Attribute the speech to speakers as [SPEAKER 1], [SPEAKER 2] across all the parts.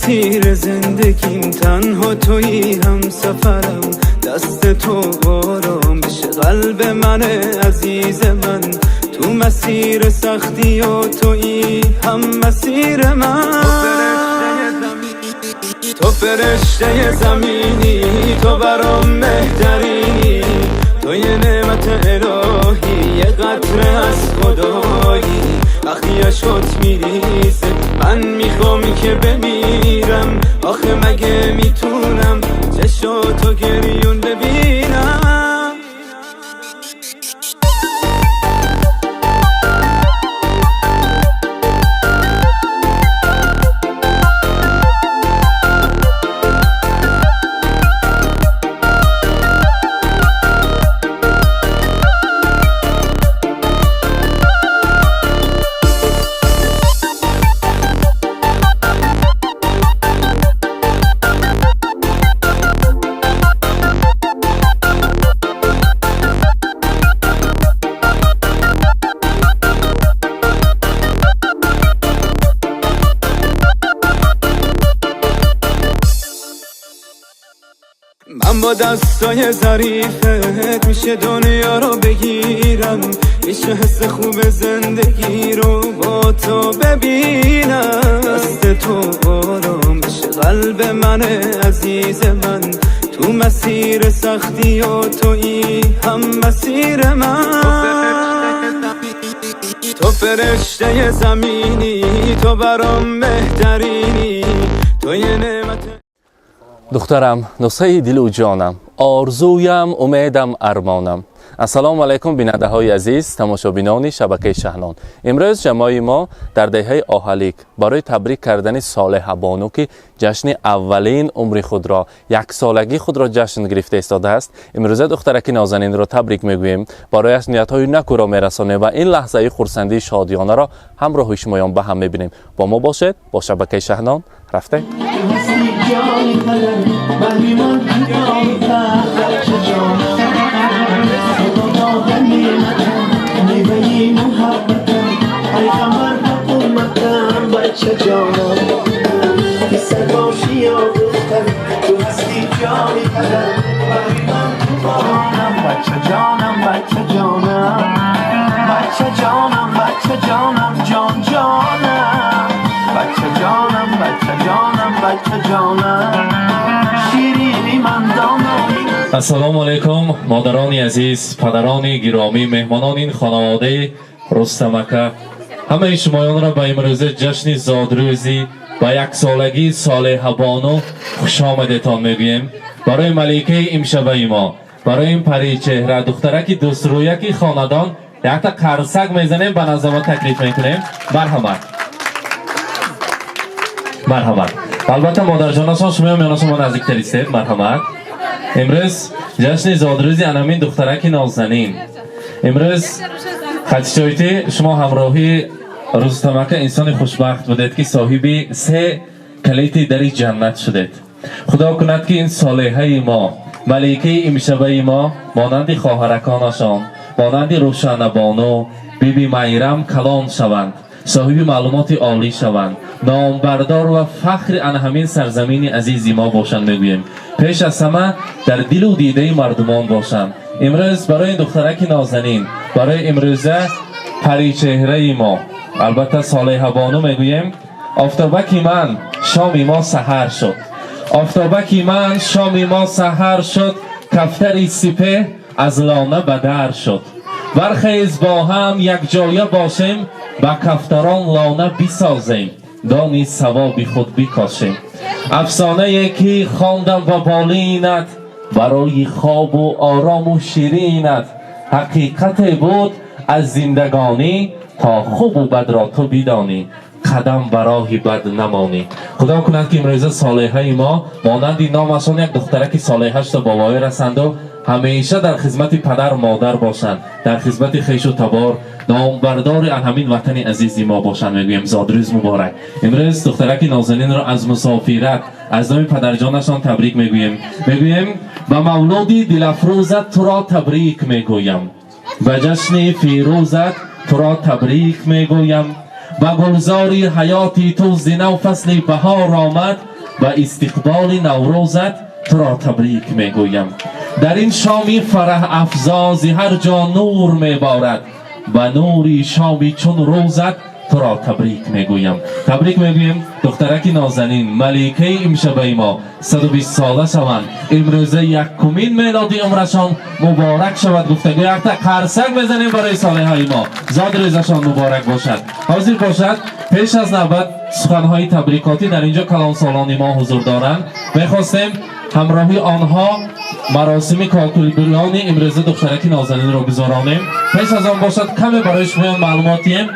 [SPEAKER 1] مسیر زندگیم تنها تویی، هم سفرم دست تو آرام بشه قلب من عزیز من. تو مسیر سختی و تویی هم مسیر من. تو فرشته زمینی، تو برام بهترینی، تو یه نعمت الهی، یه قطره از خدایی. وقتی اشکات میریزه من میخوام که بمیرم، آخه مگه میتونم چشاتو گریون ببینم؟ من با دستای ظریفت میشه دنیا رو بگیرم، میشه حس خوب زندگی رو با تو ببینم. دست تو آرام بشه قلب من عزیز من، تو مسیر سختی و تویی هم مسیر من. تو فرشته زمینی، تو برام بهترینی، تو یه نعمت.
[SPEAKER 2] دخترم، نسخه دل و جانم، آرزویم، امیدم، ارمانم. السلام علیکم بیننده های عزیز، تماشابینان شبکه شهنان. امروز جمعی ما در دهه آهلیک برای تبریک کردن صالح بانو که جشن اولین عمر خود را، یک سالگی خود را جشن گرفته ایستاده است، امروز دخترک نازنین را تبریک میگوییم. برایش نیت‌های نکو را میرسانیم و این لحظه خرسندی شادیانه را همراه شمایان به هم میبینیم. با ما باشید، با شبکه شهنان رفته. السلام علیکم مادران عزیز، پدران گرامی، مهمانان این خانواده رستمکه، همه شمایان را به امروز جشن زادروزی و یک سالگی صالح بانو خوش آمدتان میگویم. برای ملیکه امشبه ما، برای این پری چهره دخترک دوست رویکی خاندان یک تا قرصک میزنیم، به نظر تکلیف میکنیم. مرحمت مرحمت. البته مادر جانشان شما میان شما نزدیکتر ایستید. مرحمت. امروز جشن زادروزی انامین دخترک نازنین. امروز خدیجه شما همراهی رستمکه انسان خوشبخت بودید که صاحب 3 کلیت در جنت شدید. خدا کند که این صالحه ما، ملیکه امشبه ما، مانند خواهرکانشان، مانند روشن بانو، بیبی میرم کلان شوند، صاحب معلومات عالی شوند، نامبردار و فخر ان همین سرزمین عزیزی ما باشند. میگوییم پیش از همه در دل و دیده مردمان باشند. امروز برای این دخترک نازنین، برای امروزه پری چهره ما، البته صالح بانو میگوییم آفتابکی من شامی ما سحر شد، آفتابکی من شامی ما سحر شد، کفتری سپه از لانه بدر شد. برخیز با هم یک جایه باشیم، با کفتران لانه بسازیم، دانی ثواب خود بکاشیم. افسانه یکی خواندم و بالینت، برای خواب و آرام و شیرینت، حقیقت بود از زندگانی، تا خوب و بد را تو بدانی، قدم برای بد نمانی. خدا کند که امروز صالحه ما مانند نامشان یک دخترک صالحش تا بابای رسند و همیشه در خدمت پدر و مادر باشند، در خدمت خویش و تبار، نامبردار همین وطن عزیزی ما باشند. میگویم زادروز مبارک. امروز دخترک نازنین را از مسافرت از نام پدرجانشان تبریک میگویم. میگویم به مولودی دلافروزت تو را تبریک میگویم، به جشن فیروزت تو را تبریک میگویم، و گلزاری حیاتی تو زینو فصل بهار آمد، و استقبال نوروزت تو را تبریک میگویم. در این شامی فرح افزاز هر جا نور میبارد و نوری شامی چون روزت تو را تبریک میگویم. تبریک میگویم دخترک نازنین ملیکه امشبه ما 120 ساله شوند. امروزه یکمین میلادی عمرشان مبارک شود. گفتگوی یک تا قرصک بزنیم برای صالحای ما. زاد روزشان مبارک باشد. حاضر باشد پیش از نوبت سخنهای تبریکاتی در اینجا کلان سالان ما حضور دارند. میخواستیم همراهی آنها مراسم کاکلبریانی امروزه دخترک نازنین را گذرانیم. پیش از آن باشد کمی برای شما معلوماتیم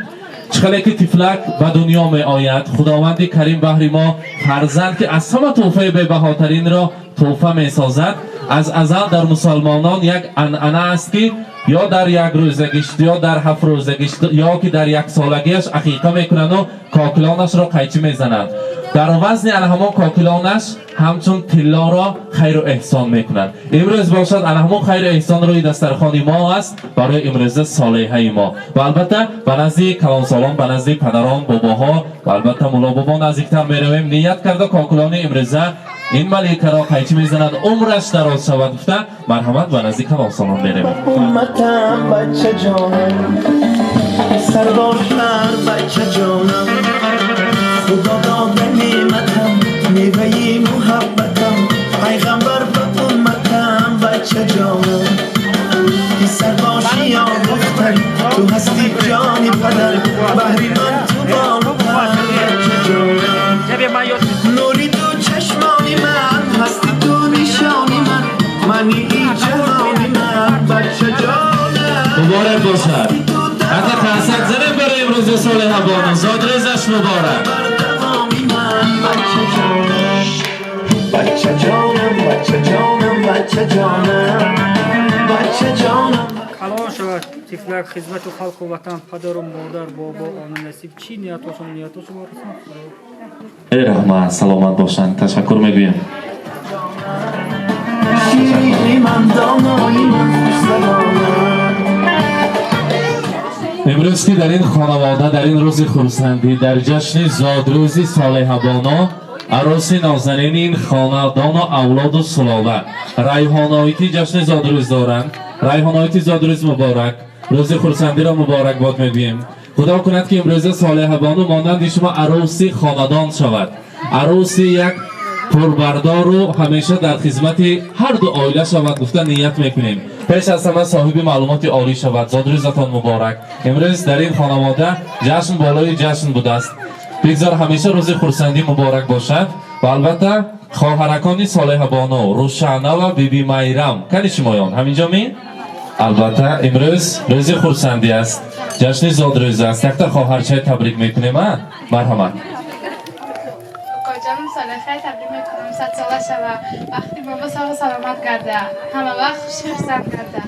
[SPEAKER 2] چقدر که تفلک به دنیا می آید. خداوند کریم بهر ما فرزند که از همه تحفه به بهاترین را تحفه می سازد. از ازل در مسلمانان یک عنعنه است که یا در یک روزگیشت یا در 7 روزگیشت یا که در 1 سالگیش عقیقه میکنند و کاکلانش را قیچی میزنند. در وزن الهمان کاکلانش همچون طلا را خیر و احسان میکنند. امروز باشد الهمان خیر و احسان روی دسترخوان ما است برای امروز صالحه ما و البته به نزد کلان سالان به نزد پدران باباها و البته مولا بابا نزدیکتر میرویم. نیت کرده کاکلان امروزه این ملیکه را قیچی میزند عمرش دراز شود. گفته مرحمت به نزد کلان سالان میرویم.
[SPEAKER 3] امتم بچه جانم سرباشتر بچه جانم خدا داده نعمتم میوه محبتم پیغمبر به امتم بچه جانم که سرباشی یا دختر تو هستی جانی پدر بحری من تو بانو بچه جانم نوری تو چشمانی من هستی تو نشانی من منی ای جهانی من بچه جانم
[SPEAKER 2] مبارک باشد. حتی قصد زنه برای امروز صالح بانو زاد روزش مبارک.
[SPEAKER 3] بچه جانم بچه جانم بچه جانم بچه جانم
[SPEAKER 4] کلان شود تفلک خدمت و خلق و وطن پدر و مادر بابا آن نصیب چی نیتاشون
[SPEAKER 2] ای رحمت سلامت باشند. تشکر میگویم.
[SPEAKER 3] شیرینی من دانایی من خوش زبانم
[SPEAKER 2] امروز که در این خانواده در این روز خرسندی در جشن زادروزی صالح بانو عروس نازنین این خاندان و اولاد و سلاله ریحانایتی جشن زادروز دارند. ریحانایتی زادروز مبارک. روز خرسندی را مبارک باد میگویم. خدا کند که امروز صالح بانو مانند شما عروسی خاندان شود. عروسی یک پربردار و همیشه در خدمت هر دو عائله شود. گفته نیت میکنیم. پیش از همه صاحب معلومات عالی شود. زادروزتان مبارک. امروز در این خانواده جشن بالای جشن بوده است. بگذار همیشه روز خرسندی مبارک باشد و البته خواهرکان صالح بانو روشنه و بیبی میرم کنی شمایان همینجا می؟ البته امروز روز خرسندی است. جشن زادروز است. یک تا خواهرچه تبریک میکنیم. مرحمت.
[SPEAKER 5] جانم صالحه تبریک میکنم 100 ساله شوه وقتی بابا سال سلامت کرده همه وقت خوش خرسند کرده.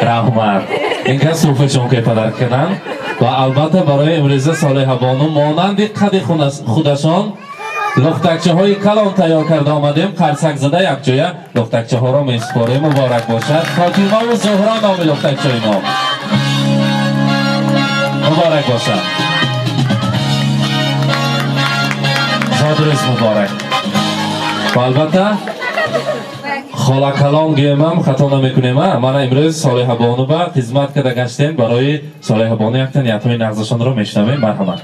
[SPEAKER 2] رحمت اینکه صوفشون که پدر کنن و البته برای امروز صالح بانو مانند قد خودشان لختکچه های کلان تیار کرده آمدیم. قرصک زده یک جایه لختکچه ها را میسپاریم. مبارک باشد. فاطمه و زهرا نام لختکچه ما مبارک باشد. زادروز مبارک. و البته خاله کلان گیمم خطا نمیکنیم. من امروز صالح بانو به خدمت کرده گشتیم. برای صالح بانو یک تا نیت‌های نغزشان را میشنویم. مرحمت.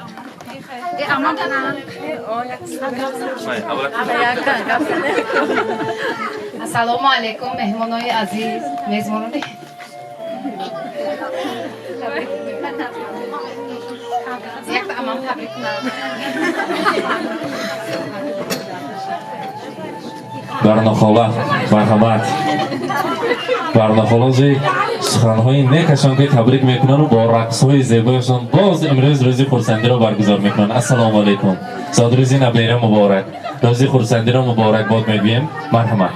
[SPEAKER 5] السلام علیکم مهمانای عزیز میزبانان یک تا امام تبریک
[SPEAKER 2] برنخاله مرحمت. برنخاله سخنهای نیکشان که تبریک میکنن و با رقصهای زیبایشان باز امروز روزی خرسندی را برگزار میکنن. السلام علیکم. زادروزی نبیره مبارک. روزی خرسندی را مبارک باد میگویم. مرحمت.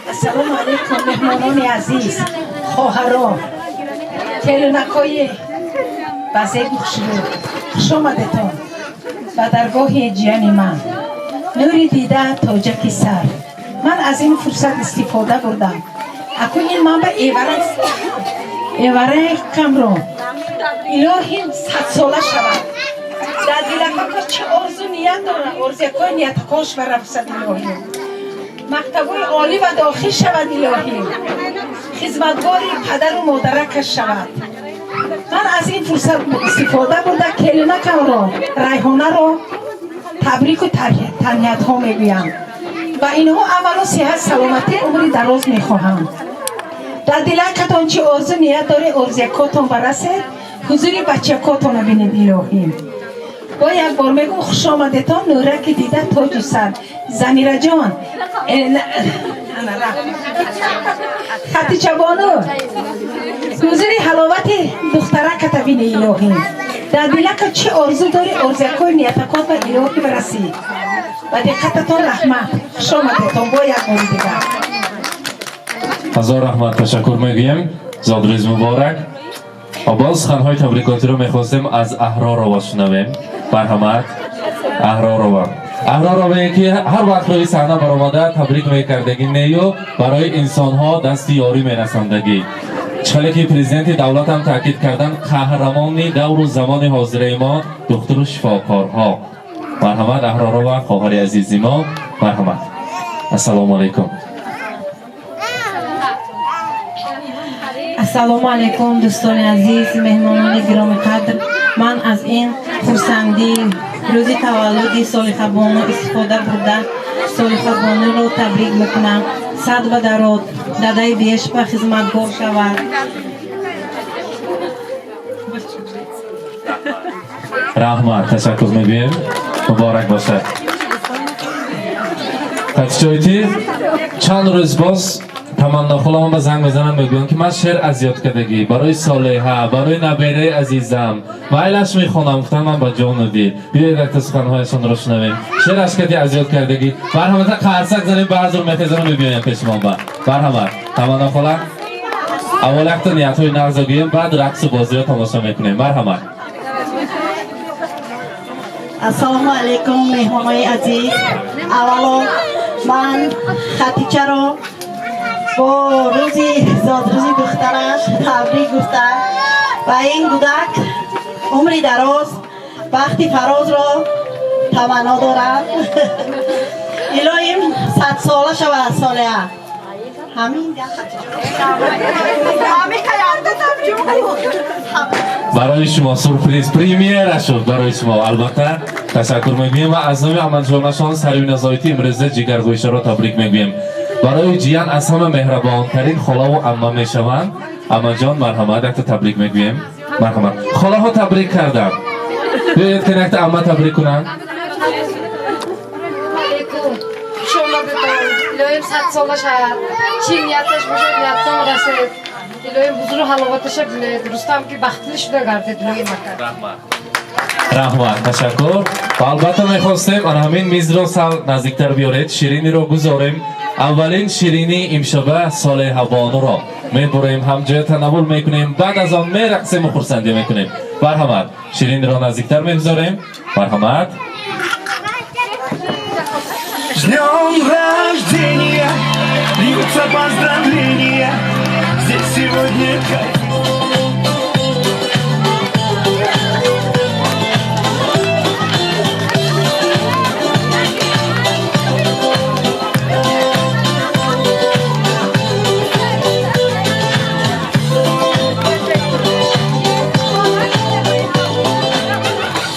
[SPEAKER 6] السلام علیکم مهمانان عزیز خواهران تلنکای بزرگ خوش آمدتان به درگاه جیان من. نوری دیده تاجک سر من از این فرصت استفاده بردم اکو این من به ایواره کمرون الهی 100 ساله شود در دلکا چه آرزو نیت دارم آرزو یکای نیت کاش بر رفصد الهی مکتبای عالی و داخل شود الهی خدمتگاری پدر و مادرکش شود من از این فرصت استفاده بوده کلینه کمرون ریحانه رو تبریک و تهنیت ها میگویم و اینها اولا صحت سلامتی عمری دراز میخواهم در دلکتان چه آرزو نیت داره آرزویکاتان برسه حضوری بچه‌کاتان رو بینید الهی با یک بار میگم خوش آمدتان نورک دیده تاج و سر زمیره جان خطیچه بانو حضوری حلاوت دخترکت بینی الهی در دلک چه آرزو داری آرزویکای نیتکات و الهی برسی و دقتتان رحمت خوش آمدتان با یک بار دیگر
[SPEAKER 2] هزار رحمت تشکر میگویم زادروز مبارک باز خانهای تبریکاتی رو میخواستیم از احرار رو شنویم مرحمت احرار رو که هر وقت روی صحنه برآمده تبریک میکردگی نیو برای انسان ها دست یاری میرساندگی چاله که پرزیدنت دولت هم تاکید کردن قهرمانی دور و زمان حاضر ما دکتر و شفاکارها مرحمت احرار و خواهر عزیزی ما مرحمت السلام علیکم
[SPEAKER 7] السلام علیکم دوستان عزیز مهمانان گرامی قدر من از این خرسندی روزی تولد صالحه بانو استفاده برده صالحه بانو رو تبریک میکنم صد و درود ددای بیش به خدمتگار شود
[SPEAKER 2] رحمت تشکر میگویم مبارک باشه خطیچایتی چند روز باز تمنا خلاهم به زنگ میزنم میگویم که من شعر از یاد کردگی برای صالحه برای نبیره عزیزم مایلش میخونم گفتم من با جان و دل بیایید یک سخنهایشان رو شنویم شعر از کردی از یاد کردگی مرحمت قرصک زنیم بعض رو میخیزم میبینیم پیشمان با مرحمت تمنا خلا اول وقت نیت های نغز گویم بعد رقص و بازی رو تماشا میکنیم مرحمت
[SPEAKER 8] السلام علیکم مهمانای عزیز اولا من خطیچه رو با روزی زادروزی دخترش تبریک گفتم و این کودک عمری دراز وقتی فراز را تمنا دارم الهیم 100 ساله شود صالحه همین
[SPEAKER 2] برای شما سورپریز پریمیر شد برای شما البته تشکر میگویم و از نام احمد جانشان سروی نزایتی امروز جگرگویش را تبریک میگویم برای جیان از همه مهربان ترین خاله و عمه میشوند عمه جان مرحمت یک تبریک میگویم مرحمت خاله ها تبریک کردن بیایید که یک عمه تبریک کنن
[SPEAKER 5] الهیم 100 ساله شد چی نیتش باشه نیتان رسید الهیم بزرگ حلاوتش بلید رستم که بختلی شده گردید الهیم
[SPEAKER 2] رحمت تشکر و البته میخواستیم همین میز رو سال نزدیکتر بیارید شیرینی رو گذاریم اولین شیرینی امشبه صالحه بانو را میبریم هم جای تناول میکنیم بعد از آن میرقصیم و خرسندی میکنیم مرحمت شیرینی رو نزدیکتر میگذاریم مرحمت
[SPEAKER 3] С днем рождения льются поздравления. Здесь сегодня кайф.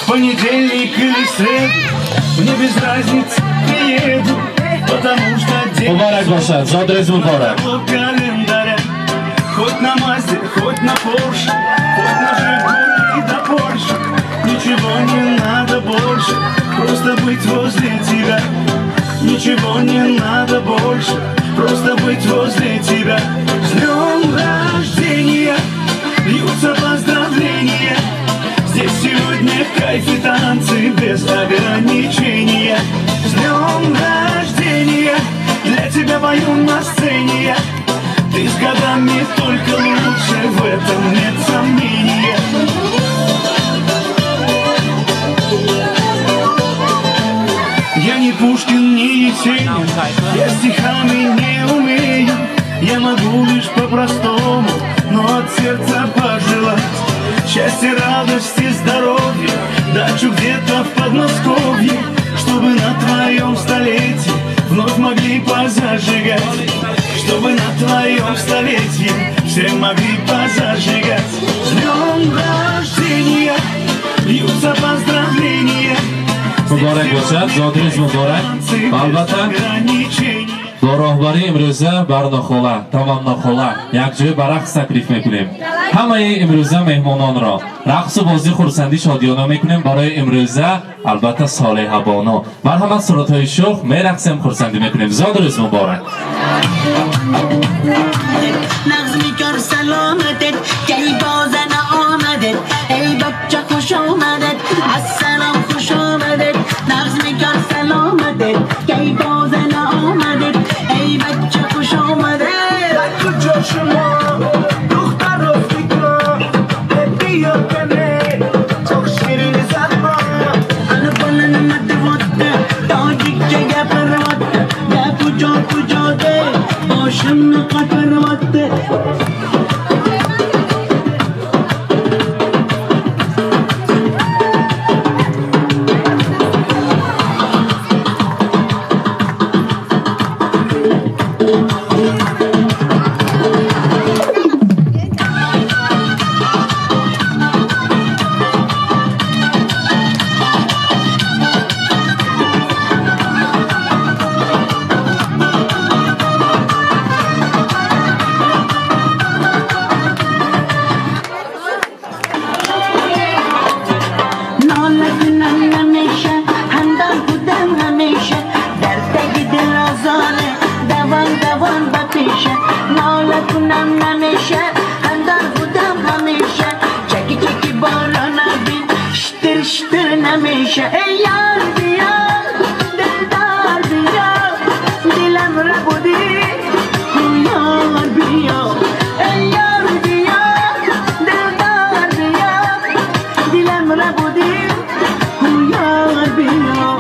[SPEAKER 3] Понедельник или среду, мне без разницы, приеду, потому что день
[SPEAKER 2] مبارک باشه زادروز مبارک
[SPEAKER 3] календаря. Хоть на Мазде, хоть на Порше, хоть на Жигули до Порше. Ничего не надо больше, просто быть возле тебя. Ничего не надо больше, просто быть возле тебя. С днем рождения льются поздравления. Здесь сегодня кайф и танцы без ограничения. С днем рождения для тебя пою на сцене я. Ты с годами только лучше, в этом нет сомнения. Я не Пушкин, ни Есенин, я стихами не умею. Я могу лишь по-простому, но от сердца пожелать счастья, радости, здоровья, дачу где-то в Подмосковье, чтобы на твоем столетии вновь могли позажигать, чтобы на твоем столетии все могли позажигать. С днем рождения льются поздравления.
[SPEAKER 2] Muborak bosad, zodingiz muborak. Albatta با راهبری امروزه برناخوله تمناخوله یک جای برقص تکلیف میکنیم. همه امروزه مهمانان را رقص و بازی خورسندی شادیانه میکنیم برای امروزه البته صالح بانو. مرحمت سراتای شوخ میرقصیم خورسندی میکنیم. زاد روز مبارک.
[SPEAKER 9] نغزمی کار سلامتت کی بازن آمدت ای بچه خوش آمدت السلام خوش آمدت نغزمی کار سلامتت کی بازن آمدت ای بچه خوش آمدت
[SPEAKER 3] کجا شما دختر و فکرا بیا کنه تو شیرین زبان
[SPEAKER 9] انا بلن مدوات تاجیک جگه پروات یا کجا ده باشم نقاط پروات ای یار بیا دلدار بیا دلم را بودی یار بیا ای یار بیا دلدار بیا دلم را بودی یار بیا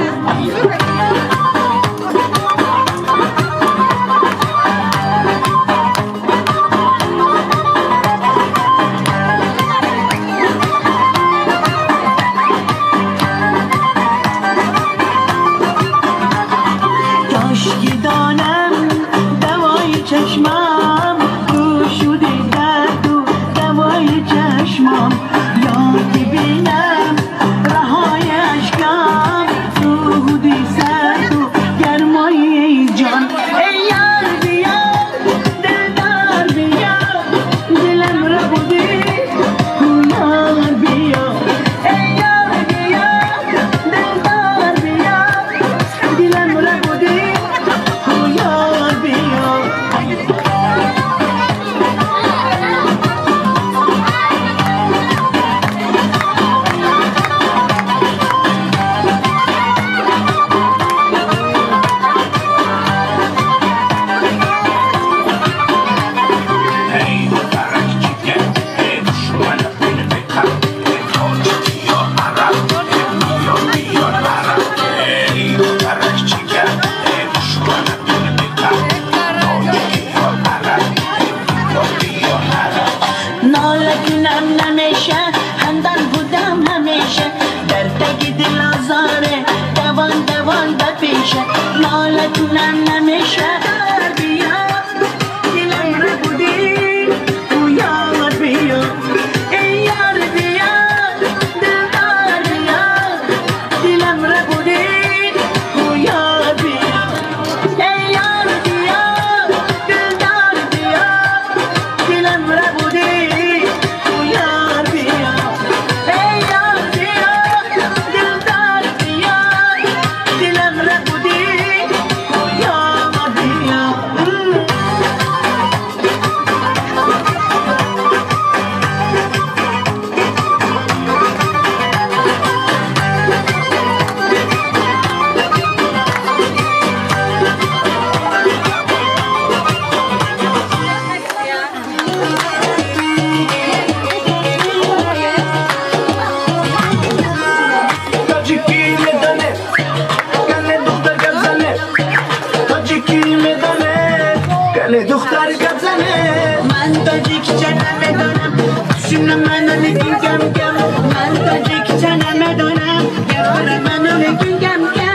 [SPEAKER 9] چشمم تو شدی درد و دوای چشمم یادی بینم رهای اشکم تو بودی سرد و گرمای جان ای یار بیا دلدار بیا دلم را بودی یار بیا ای یار بیا دلدار بیا دلم را بودی یار بیا جیکچه نمیدونم شون منو نگین کم کم من تا جیکچه نمیدونم یار منو نگین کم کم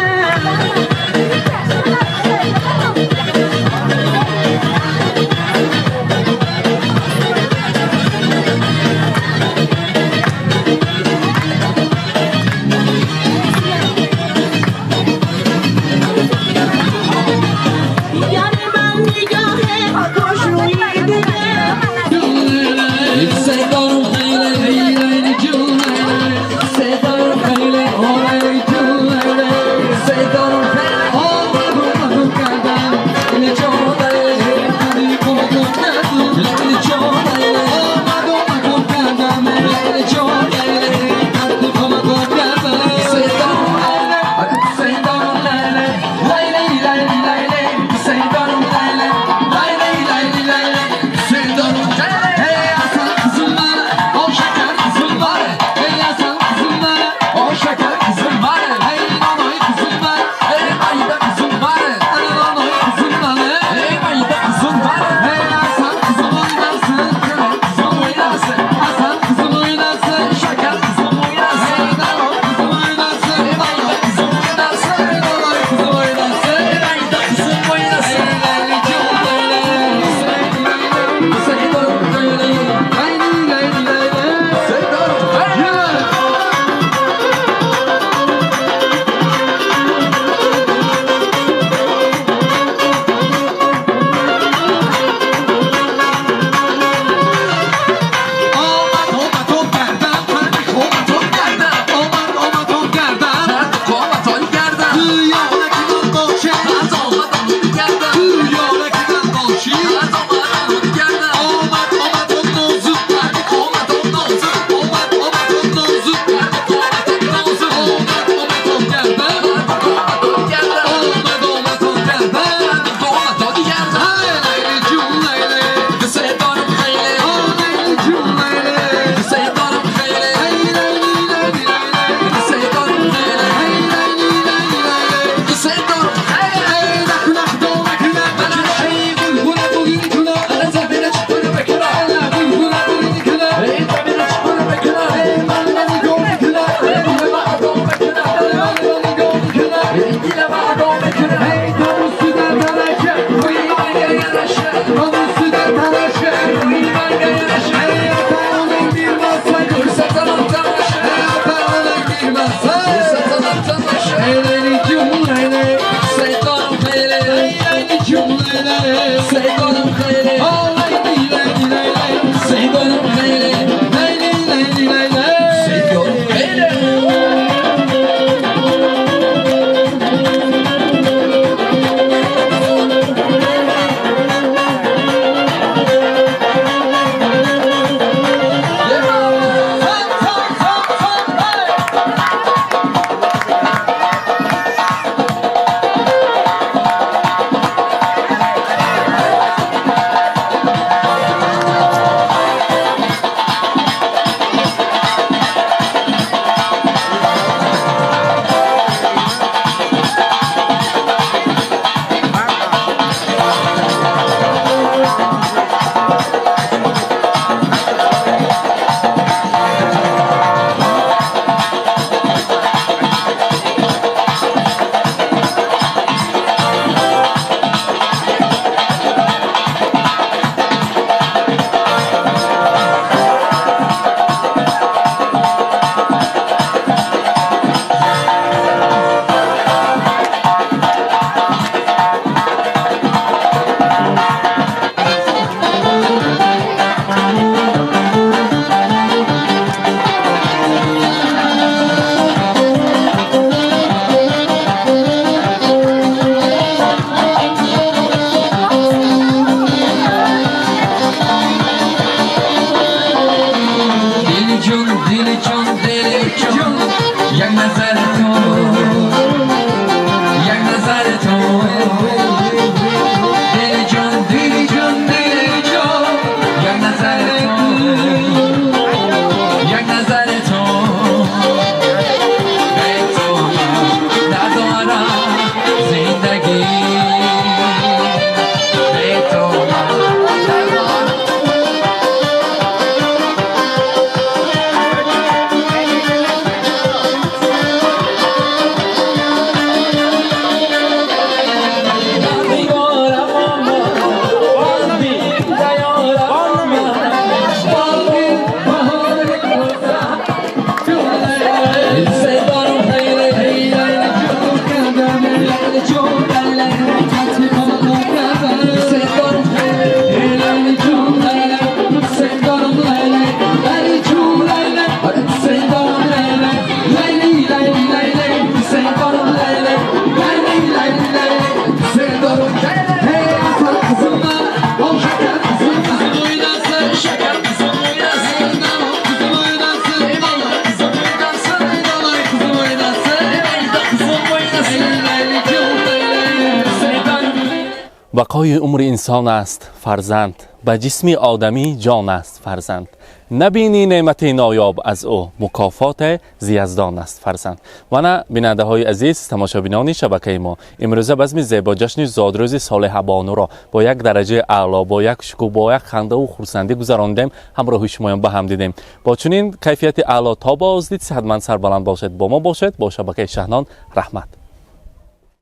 [SPEAKER 2] بهای عمر انسان است فرزند، به جسم آدمی جان است فرزند. نبینی نعمت نایاب از او، مکافات زیزدان است فرزند. و نه بیننده های عزیز، تماشابینان شبکه ما، امروزه بزم زیبا جشن زادروز صالح بانو را با یک درجه اعلا، با یک شکوه، با یک خنده و خرسندی گذراندیم، همراه شمایان به هم دیدیم. با چنین کیفیت اعلا تا بازدید، صحتمند سربلند باشد، با ما باشد، با شبکه شهنان رحمت.